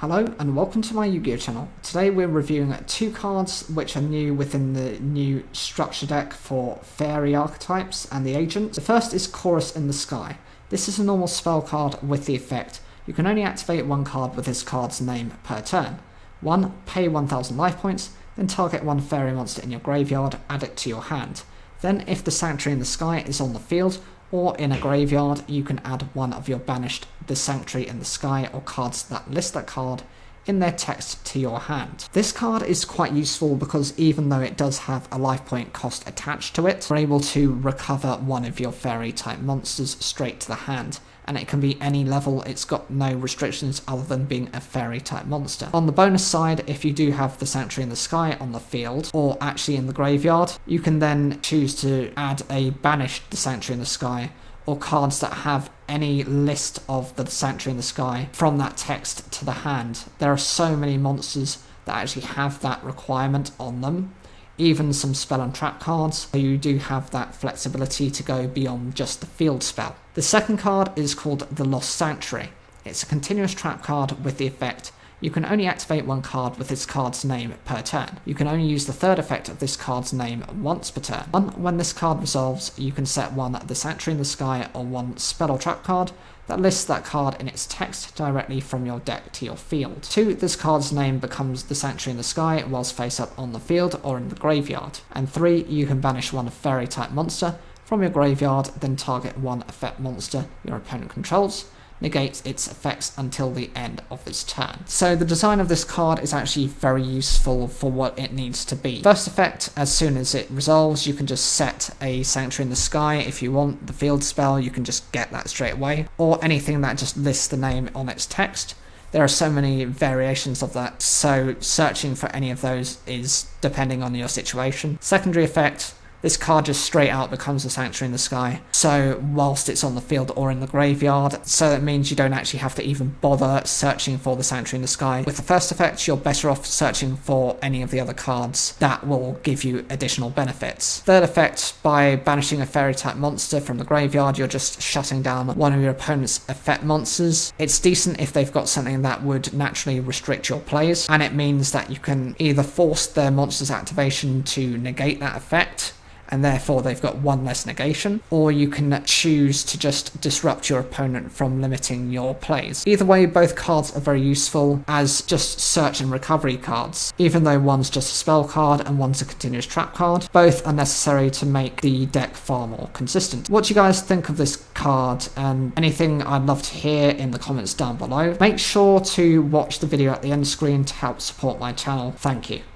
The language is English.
Hello and welcome to my Yu-Gi-Oh channel. Today we're reviewing two cards which are new within the new structure deck for fairy archetypes and the agents. The first is Chorus in the Sky. This is a normal spell card with the effect: you can only activate one card with this card's name per turn. 1. Pay 1000 life points, then target one fairy monster in your graveyard, add it to your hand. Then if the Sanctuary in the Sky is on the field or in a graveyard, you can add one of your banished The Sanctuary in the Sky or cards that list that card in their text to your hand. This card is quite useful because even though it does have a life point cost attached to it, you're able to recover one of your fairy type monsters straight to the hand, and it can be any level. It's got no restrictions other than being a fairy type monster. On the bonus side, if you do have the Sanctuary in the Sky on the field or actually in the graveyard, you can then choose to add a banished The Sanctuary in the Sky or cards that have any list of the Sanctuary in the Sky from that text to the hand. There are so many monsters that actually have that requirement on them, even some spell and trap cards, so you do have that flexibility to go beyond just the field spell. The second card is called the Lost Sanctuary. It's a continuous trap card with the effect: you can only activate one card with this card's name per turn. You can only use the third effect of this card's name once per turn. When this card resolves, you can set one The Sanctuary in the Sky or one spell or trap card that lists that card in its text directly from your deck to your field. 2. This card's name becomes The Sanctuary in the Sky whilst face up on the field or in the graveyard. And 3. You can banish one fairy type monster from your graveyard, then target one effect monster your opponent controls, negates its effects until the end of its turn. So the design of this card is actually very useful for what it needs to be. First effect: as soon as it resolves, you can just set a Sanctuary in the Sky. If you want the field spell, you can just get that straight away, or anything that just lists the name on its text. There are so many variations of that, so searching for any of those is depending on your situation. Secondary effect: this card just straight out becomes a Sanctuary in the Sky, so whilst it's on the field or in the graveyard, so that means you don't actually have to even bother searching for the Sanctuary in the Sky. With the first effect, you're better off searching for any of the other cards that will give you additional benefits. Third effect: by banishing a fairy type monster from the graveyard, you're just shutting down one of your opponent's effect monsters. It's decent if they've got something that would naturally restrict your plays, and it means that you can either force their monster's activation to negate that effect, and therefore they've got one less negation, or you can choose to just disrupt your opponent from limiting your plays. Either way, both cards are very useful as just search and recovery cards. Even though one's just a spell card and one's a continuous trap card, both are necessary to make the deck far more consistent. What do you guys think of this card? And anything, I'd love to hear in the comments down below. Make sure to watch the video at the end screen to help support my channel. Thank you.